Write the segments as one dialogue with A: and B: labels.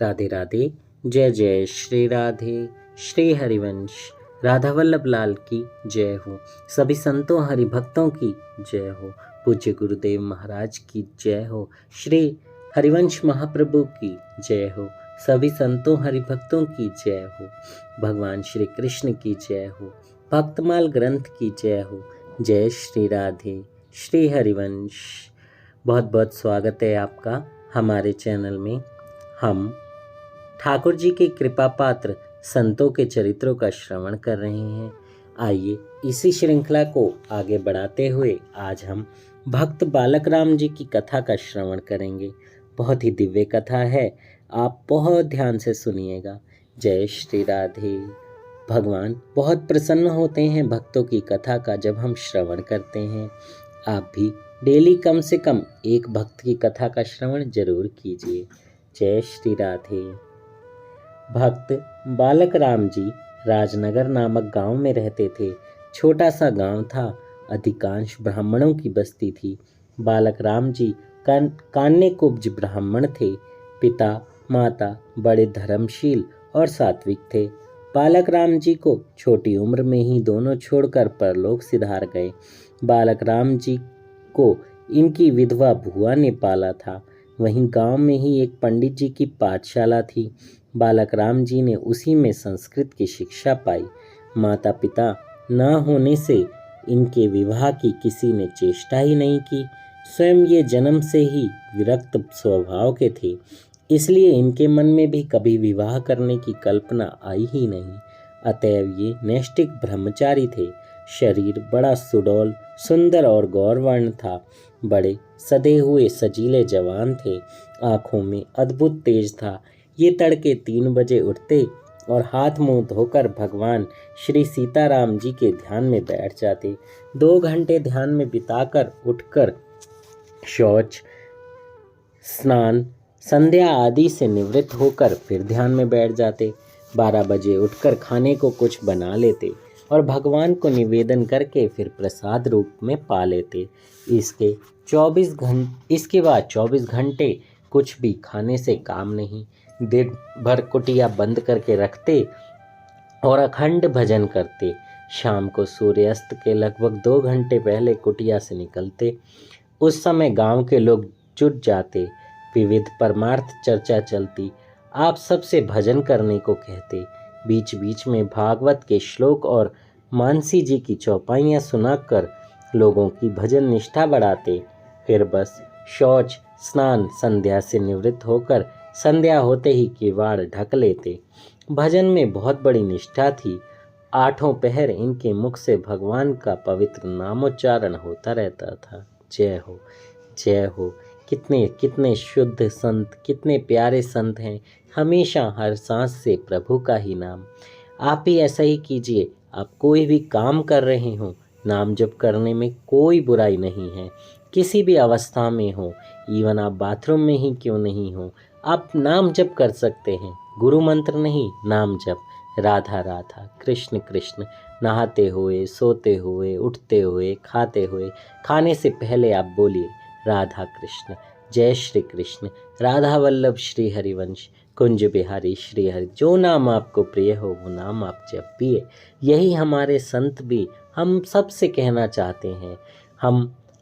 A: राधे राधे। जय जय श्री राधे। श्री हरिवंश राधा वल्लभ लाल की जय हो। सभी संतों हरि भक्तों की जय हो। पूज्य गुरुदेव महाराज की जय हो। श्री हरिवंश महाप्रभु की जय हो। सभी संतों हरि भक्तों की जय हो। भगवान श्री कृष्ण की जय हो। भक्तमाल ग्रंथ की जय हो। जय श्री राधे। श्री हरिवंश बहुत बहुत स्वागत है आपका हमारे चैनल में। हम ठाकुर जी के कृपा पात्र संतों के चरित्रों का श्रवण कर रहे हैं। आइए इसी श्रृंखला को आगे बढ़ाते हुए आज हम भक्त बालक राम जी की कथा का श्रवण करेंगे। बहुत ही दिव्य कथा है, आप बहुत ध्यान से सुनिएगा। जय श्री राधे। भगवान बहुत प्रसन्न होते हैं भक्तों की कथा का जब हम श्रवण करते हैं। आप भी डेली कम से कम एक भक्त की कथा का श्रवण जरूर कीजिए। जय श्री राधे। भक्त बालक राम जी राजनगर नामक गांव में रहते थे। छोटा सा गांव था, अधिकांश ब्राह्मणों की बस्ती थी। बालक राम जी कान्य कुब्ज ब्राह्मण थे। पिता माता बड़े धर्मशील और सात्विक थे। बालक राम जी को छोटी उम्र में ही दोनों छोड़कर परलोक सिधार गए। बालक राम जी को इनकी विधवा बुआ ने पाला था। वहीं गांव में ही एक पंडित जी की पाठशाला थी। बालक राम जी ने उसी में संस्कृत की शिक्षा पाई। माता पिता न होने से इनके विवाह की किसी ने चेष्टा ही नहीं की। स्वयं ये जन्म से ही विरक्त स्वभाव के थे, इसलिए इनके मन में भी कभी विवाह करने की कल्पना आई ही नहीं। अतएव ये नैष्ठिक ब्रह्मचारी थे। शरीर बड़ा सुडौल, सुंदर और गौरवर्ण था। बड़े सधे हुए सजीले जवान थे। आंखों में अद्भुत तेज था। ये तड़के 3 बजे उठते और हाथ मुंह धोकर भगवान श्री सीताराम जी के ध्यान में बैठ जाते। 2 घंटे ध्यान में बिताकर उठकर शौच, स्नान, संध्या आदि से निवृत्त होकर फिर ध्यान में बैठ जाते। 12 बजे उठकर खाने को कुछ बना लेते और भगवान को निवेदन करके फिर प्रसाद रूप में पा लेते। इसके बाद 24 घंटे कुछ भी खाने से काम नहीं। दिन भर कुटिया बंद करके रखते और अखंड भजन करते। शाम को सूर्यास्त के लगभग 2 घंटे पहले कुटिया से निकलते। उस समय गांव के लोग जुट जाते। विविध परमार्थ चर्चा चलती। आप सबसे भजन करने को कहते। बीच बीच में भागवत के श्लोक और मानसी जी की चौपाइयाँ सुनाकर लोगों की भजन निष्ठा बढ़ाते। फिर बस शौच, स्नान, संध्या से निवृत्त होकर संध्या होते ही किवाड़ ढक लेते। भजन में बहुत बड़ी निष्ठा थी। 8 पहर इनके मुख से भगवान का पवित्र नामोच्चारण होता रहता था। जय हो, जय हो। कितने कितने शुद्ध संत, कितने प्यारे संत हैं। हमेशा हर सांस से प्रभु का ही नाम। आप भी ऐसा ही कीजिए। आप कोई भी काम कर रहे हो, नाम जप करने में कोई बुराई नहीं है। किसी भी अवस्था में हो, इवन आप बाथरूम में ही क्यों नहीं हो, आप नाम जप कर सकते हैं। गुरु मंत्र नहीं, नाम जप। राधा राधा, कृष्ण कृष्ण। नहाते हुए, सोते हुए, उठते हुए, खाते हुए, खाने से पहले आप बोलिए राधा कृष्ण, जय श्री कृष्ण, राधा वल्लभ श्री हरिवंश, कुंज बिहारी श्री हरि। जो नाम आपको प्रिय हो वो नाम आप जपिए। यही हमारे संत भी हम सब से कहना चाहते हैं।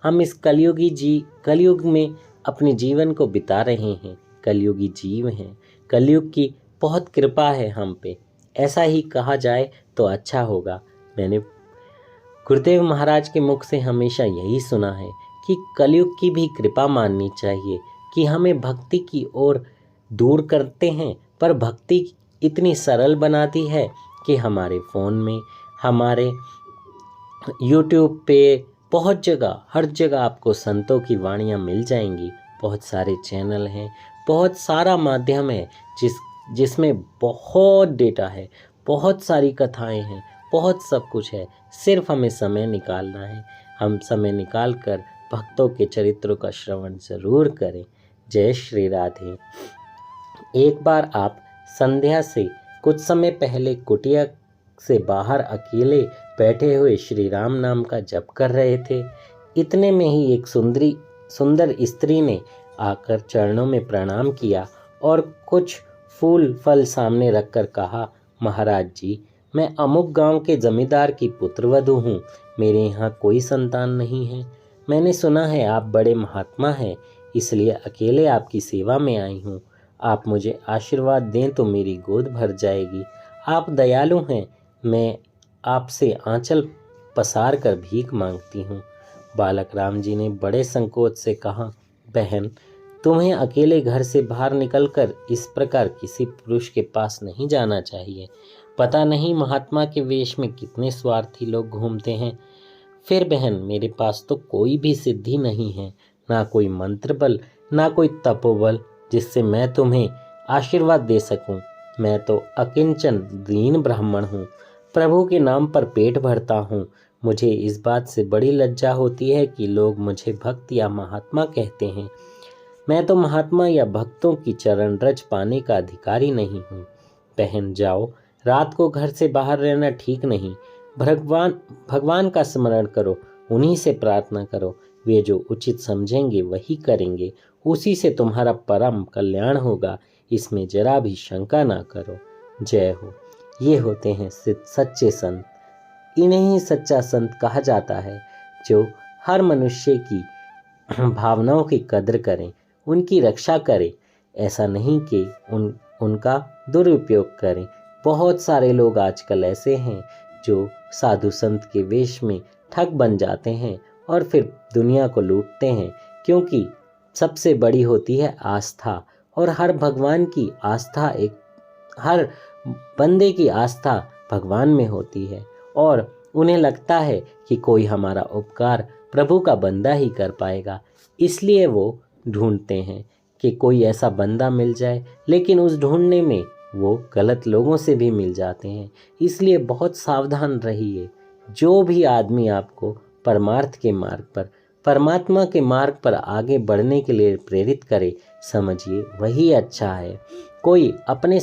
A: हम इस कलयुग में अपने जीवन को बिता रहे हैं। कलयुगी जीव हैं। कलयुग की बहुत कृपा है हम पे, ऐसा ही कहा जाए तो अच्छा होगा। मैंने गुरुदेव महाराज के मुख से हमेशा यही सुना है कि कलयुग की भी कृपा माननी चाहिए कि हमें भक्ति की ओर दूर करते हैं, पर भक्ति इतनी सरल बनाती है कि हमारे फ़ोन में, हमारे YouTube पे, बहुत जगह, हर जगह आपको संतों की वाणियाँ मिल जाएंगी। बहुत सारे चैनल हैं, बहुत सारा माध्यम है जिसमें बहुत डेटा है, बहुत सारी कथाएं हैं, बहुत सब कुछ है। सिर्फ हमें समय निकालना है। हम समय निकाल कर भक्तों के चरित्रों का श्रवण जरूर करें। जय श्री राधे। एक बार आप संध्या से कुछ समय पहले कुटिया से बाहर अकेले बैठे हुए श्री राम नाम का जप कर रहे थे। इतने में ही एक सुंदर स्त्री ने आकर चरणों में प्रणाम किया और कुछ फूल फल सामने रखकर कहा, महाराज जी, मैं अमुक गांव के जमींदार की पुत्रवधू हूँ। मेरे यहाँ कोई संतान नहीं है। मैंने सुना है आप बड़े महात्मा हैं, इसलिए अकेले आपकी सेवा में आई हूँ। आप मुझे आशीर्वाद दें तो मेरी गोद भर जाएगी। आप दयालु हैं, मैं आपसे आंचल पसार कर भीख मांगती हूँ। बालक राम जी ने बड़े संकोच से कहा, बहन, तुम्हें अकेले घर से बाहर निकलकर इस प्रकार किसी पुरुष के पास नहीं जाना चाहिए। पता नहीं महात्मा के वेश में कितने स्वार्थी लोग घूमते हैं। फिर बहन, मेरे पास तो कोई भी सिद्धि नहीं है, ना कोई मंत्र बल, ना कोई तपोबल जिससे मैं तुम्हें आशीर्वाद दे सकूं। मैं तो अकिंचन दीन ब्राह्मण हूँ, प्रभु के नाम पर पेट भरता हूँ। मुझे इस बात से बड़ी लज्जा होती है कि लोग मुझे भक्त या महात्मा कहते हैं। मैं तो महात्मा या भक्तों की चरण रज पाने का अधिकारी नहीं हूँ। बहन जाओ, रात को घर से बाहर रहना ठीक नहीं। भगवान का स्मरण करो, उन्हीं से प्रार्थना करो। वे जो उचित समझेंगे वही करेंगे, उसी से तुम्हारा परम कल्याण होगा, इसमें जरा भी शंका ना करो। जय हो। ये होते हैं सच्चे संत। इन्हें ही सच्चा संत कहा जाता है, जो हर मनुष्य की भावनाओं की कदर करें, उनकी रक्षा करें। ऐसा नहीं कि उनका दुरुपयोग करें। बहुत सारे लोग आजकल ऐसे हैं जो साधु संत के वेश में ठग बन जाते हैं और फिर दुनिया को लूटते हैं, क्योंकि सबसे बड़ी होती है आस्था। और हर बंदे की आस्था भगवान में होती है, और उन्हें लगता है कि कोई हमारा उपकार प्रभु का बंदा ही कर पाएगा, इसलिए वो ढूंढते हैं कि कोई ऐसा बंदा मिल जाए। लेकिन उस ढूंढने में वो गलत लोगों से भी मिल जाते हैं, इसलिए बहुत सावधान रहिए। जो भी आदमी आपको परमार्थ के मार्ग पर, परमात्मा के मार्ग पर आगे बढ़ने के लिए प्रेरित करे, समझिए वही अच्छा है। कोई अपने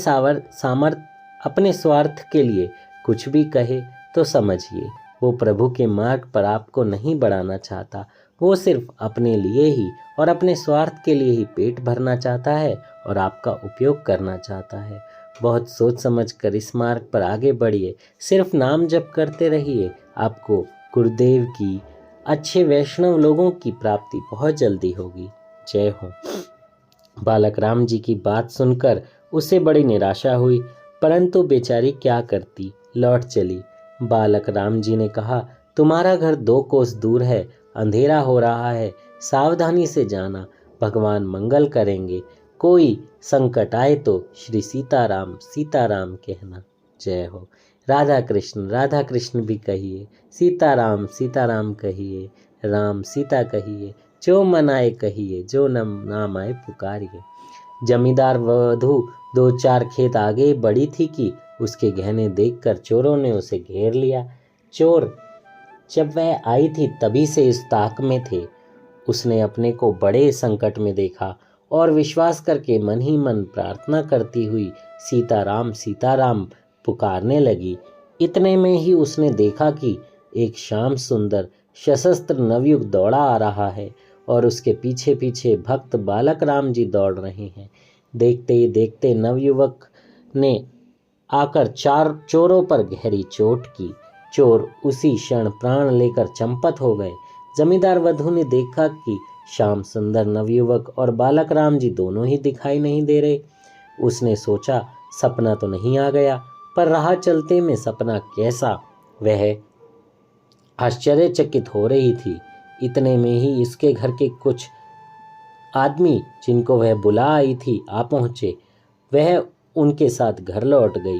A: स्वार्थ के लिए कुछ भी कहे तो समझिए वो प्रभु के मार्ग पर आपको नहीं बढ़ाना चाहता। वो सिर्फ अपने लिए ही और अपने स्वार्थ के लिए ही पेट भरना चाहता है और आपका उपयोग करना चाहता है। बहुत सोच समझ कर इस मार्ग पर आगे बढ़िए। सिर्फ नाम जप करते रहिए, आपको गुरुदेव की, अच्छे वैष्णव लोगों की प्राप्ति बहुत जल्दी होगी। जय हो। बालक राम जी की बात सुनकर उसे बड़ी निराशा हुई, परंतु बेचारी क्या करती, लौट चली। बालक राम जी ने कहा, तुम्हारा घर 2 कोस दूर है, अंधेरा हो रहा है, सावधानी से जाना, भगवान मंगल करेंगे। कोई संकट आए तो श्री सीताराम सीताराम कहना। जय हो। राधा कृष्ण भी कहिए, सीताराम सीताराम कहिए, राम सीता कहिए, जो मन आए कहिए, जो नाम आए पुकारिए। जमींदार वधू 2-4 खेत आगे बढ़ी थी कि उसके गहने देखकर चोरों ने उसे घेर लिया। चोर जब वह आई थी तभी से इस ताक में थे। उसने अपने को बड़े संकट में देखा और विश्वास करके मन ही मन प्रार्थना करती हुई सीताराम सीताराम पुकारने लगी। इतने में ही उसने देखा कि एक श्याम सुंदर सशस्त्र नवयुवक दौड़ा आ रहा है और उसके पीछे पीछे भक्त बालक राम जी दौड़ रहे हैं। देखते ही देखते नवयुवक ने आकर 4 चोरों पर गहरी चोट की। चोर उसी क्षण प्राण लेकर चंपत हो गए। जमींदार वधू ने देखा कि श्याम सुंदर नवयुवक और बालक राम जी दोनों ही दिखाई नहीं दे रहे। उसने सोचा सपना तो नहीं आ गया, पर राह चलते में सपना कैसा, वह आश्चर्यचकित हो रही थी। इतने में ही इसके घर के कुछ आदमी जिनको वह बुला आई थी आ पहुंचे। वह उनके साथ घर लौट गई,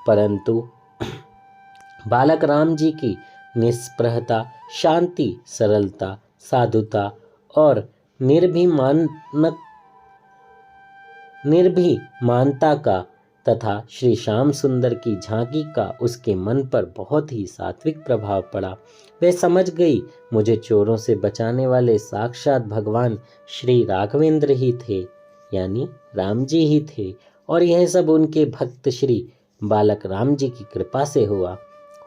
A: परंतु बालक राम जी की निष्प्रहता, शांति, सरलता, साधुता और निर्भीमानता का तथा श्री श्याम सुंदर की झांकी का उसके मन पर बहुत ही सात्विक प्रभाव पड़ा। वह समझ गई मुझे चोरों से बचाने वाले साक्षात भगवान श्री राघवेंद्र ही थे, यानी राम जी ही थे, और यह सब उनके भक्त श्री बालक राम जी की कृपा से हुआ।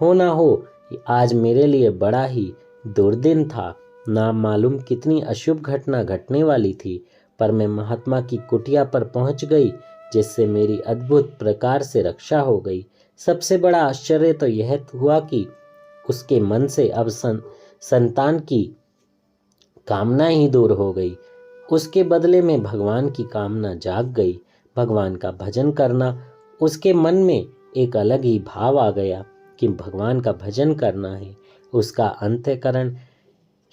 A: हो ना हो, आज मेरे लिए बड़ा ही दुर्दिन था। ना मालूम कितनी अशुभ घटना घटने वाली थी, पर मैं महात्मा की कुटिया पर पहुंच गई। जिससे मेरी अद्भुत प्रकार से रक्षा हो गई। सबसे बड़ा आश्चर्य तो यह हुआ कि उसके मन से अब संतान की कामना ही दूर हो गई। उसके बदले में भगवान की कामना जाग गई। भगवान का भजन करना, उसके मन में एक अलग ही भाव आ गया कि भगवान का भजन करना है। उसका अंतःकरण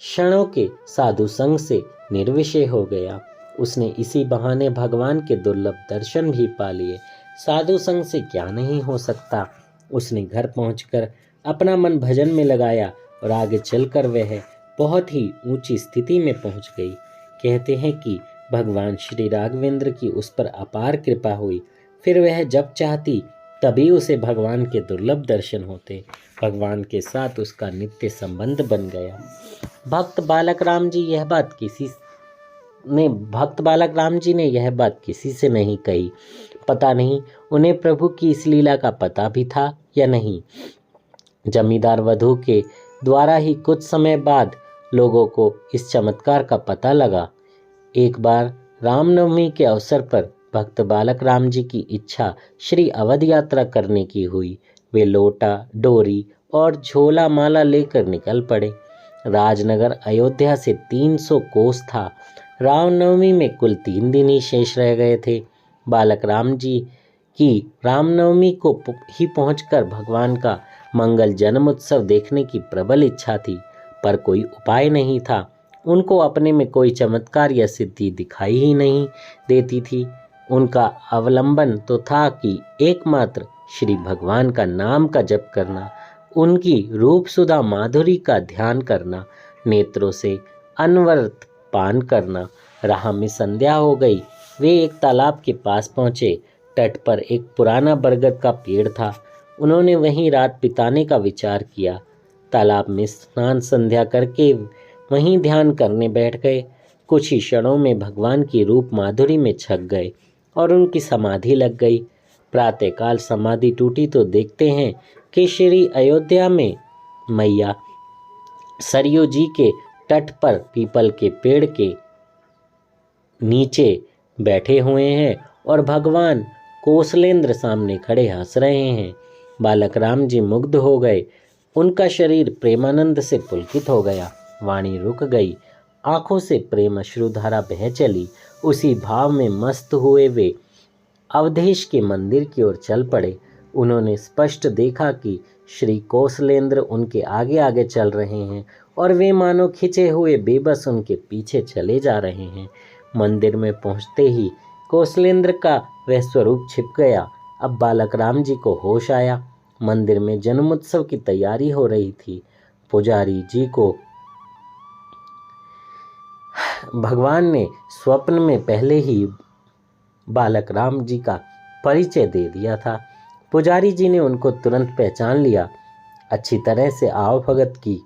A: क्षणों के साधु संग से निर्विषय हो गया। उसने इसी बहाने भगवान के दुर्लभ दर्शन भी पा लिए। साधु संग से क्या नहीं हो सकता। उसने घर पहुंचकर अपना मन भजन में लगाया और आगे चलकर वह बहुत ही ऊंची स्थिति में पहुंच गई। कहते हैं कि भगवान श्री राघवेंद्र की उस पर अपार कृपा हुई। फिर वह जब चाहती तभी उसे भगवान के दुर्लभ दर्शन होते। भगवान के साथ उसका नित्य संबंध बन गया। भक्त बालक राम जी ने यह बात किसी से नहीं कही। पता नहीं उन्हें प्रभु की इस लीला का पता भी था या नहीं। जमींदार वधू के द्वारा ही कुछ समय बाद लोगों को इस चमत्कार का पता लगा। एक बार रामनवमी के अवसर पर भक्त बालक राम जी की इच्छा श्री अवध यात्रा करने की हुई। वे लोटा, डोरी और झोला माला लेकर निकल पड़े। राजनगर अयोध्या से 300 कोस था। रामनवमी में कुल 3 दिन ही शेष रह गए थे। बालक राम जी की रामनवमी को ही पहुंचकर भगवान का मंगल जन्म उत्सव देखने की प्रबल इच्छा थी, पर कोई उपाय नहीं था। उनको अपने में कोई चमत्कार या सिद्धि दिखाई ही नहीं देती थी। उनका अवलंबन तो था कि एकमात्र श्री भगवान का नाम का जप करना, उनकी रूप सुधा माधुरी का ध्यान करना, नेत्रों से अनवरत पान करना। राह में संध्या हो गई। वे एक तालाब के पास पहुंचे। तट पर एक पुराना बरगद का पेड़ था। उन्होंने वहीं रात बिताने का विचार किया। तालाब में स्नान संध्या करके वहीं ध्यान करने बैठ गए। कुछ ही क्षणों में भगवान की रूप माधुरी में छक गए और उनकी समाधि लग गई। प्रातःकाल समाधि टूटी तो देखते हैं कि श्री अयोध्या में मैया सरयू जी के तट पर पीपल के पेड़ के नीचे बैठे हुए हैं और भगवान कौशलेंद्र सामने खड़े हंस रहे हैं। बालक राम जी मुग्ध हो गए। उनका शरीर प्रेमानंद से पुलकित हो गया। वाणी रुक गई। आंखों से प्रेम अश्रुधारा बह चली। उसी भाव में मस्त हुए वे अवधेश के मंदिर की ओर चल पड़े। उन्होंने स्पष्ट देखा कि श्री कौशलेंद्र उनके आगे आगे चल रहे हैं और वे मानो खिंचे हुए बेबस उनके पीछे चले जा रहे हैं। मंदिर में पहुंचते ही कौशलेंद्र का वह स्वरूप छिप गया। अब बालक राम जी को होश आया। मंदिर में जन्मोत्सव की तैयारी हो रही थी। पुजारी जी को भगवान ने स्वप्न में पहले ही बालक राम जी का परिचय दे दिया था। पुजारी जी ने उनको तुरंत पहचान लिया, अच्छी तरह से आव भगत की,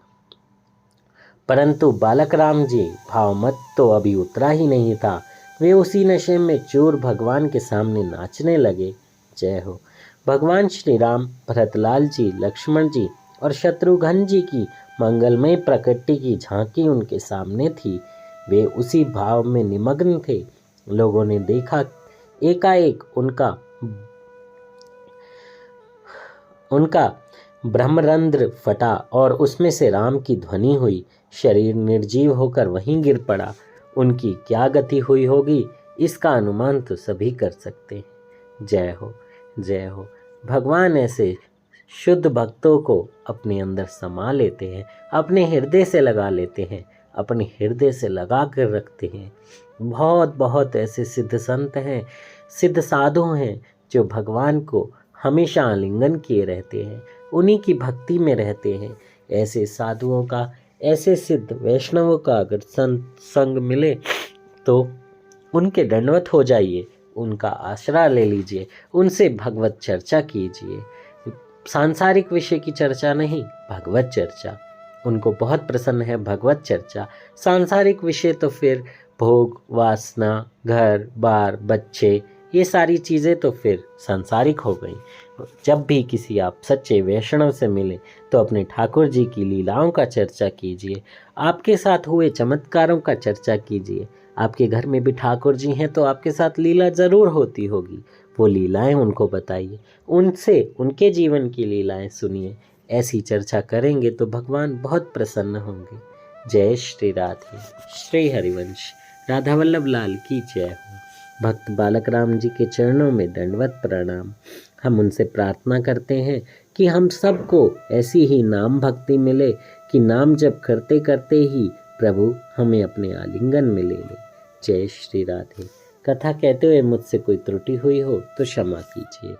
A: परंतु बालक राम जी भावमत तो अभी उतरा ही नहीं था। वे उसी नशे में चूर भगवान के सामने नाचने लगे। जय हो। भगवान श्री राम, भरतलाल जी, लक्ष्मण जी और शत्रुघ्न जी की मंगलमय प्रकृति की झांकी उनके सामने थी। वे उसी भाव में निमग्न थे। लोगों ने देखा एकाएक उनका ब्रह्मरंध्र फटा और उसमें से राम की ध्वनि हुई। शरीर निर्जीव होकर वहीं गिर पड़ा। उनकी क्या गति हुई होगी, इसका अनुमान तो सभी कर सकते हैं। जय हो, जय हो। भगवान ऐसे शुद्ध भक्तों को अपने अंदर समा लेते हैं, अपने हृदय से लगा लेते हैं, अपने हृदय से लगा कर रखते हैं। बहुत बहुत ऐसे सिद्ध संत हैं, सिद्ध साधु हैं जो भगवान को हमेशा आलिंगन किए रहते हैं, उन्हीं की भक्ति में रहते हैं। ऐसे साधुओं का, ऐसे सिद्ध वैष्णवों का अगर संग मिले तो उनके दंडवत हो जाइए, उनका आश्रय ले लीजिए, उनसे भगवत चर्चा कीजिए। सांसारिक विषय की चर्चा नहीं, भगवत चर्चा। उनको बहुत प्रसन्न है भगवत चर्चा। सांसारिक विषय तो फिर भोग, वासना, घर बार, बच्चे, ये सारी चीज़ें तो फिर सांसारिक हो गई। जब भी किसी आप सच्चे वैष्णव से मिले तो अपने ठाकुर जी की लीलाओं का चर्चा कीजिए, आपके साथ हुए चमत्कारों का चर्चा कीजिए। आपके घर में भी ठाकुर जी हैं तो आपके साथ लीला ज़रूर होती होगी। वो लीलाएं उनको बताइए, उनसे उनके जीवन की लीलाएं सुनिए। ऐसी चर्चा करेंगे तो भगवान बहुत प्रसन्न होंगे। जय श्री राधे। श्री हरिवंश। राधा वल्लभ लाल की जय हो। भक्त बालक राम जी के चरणों में दंडवत प्रणाम। हम उनसे प्रार्थना करते हैं कि हम सबको ऐसी ही नाम भक्ति मिले कि नाम जप करते करते ही प्रभु हमें अपने आलिंगन में ले ले। जय श्री राधे। कथा कहते हुए मुझसे कोई त्रुटि हुई हो तो क्षमा कीजिए।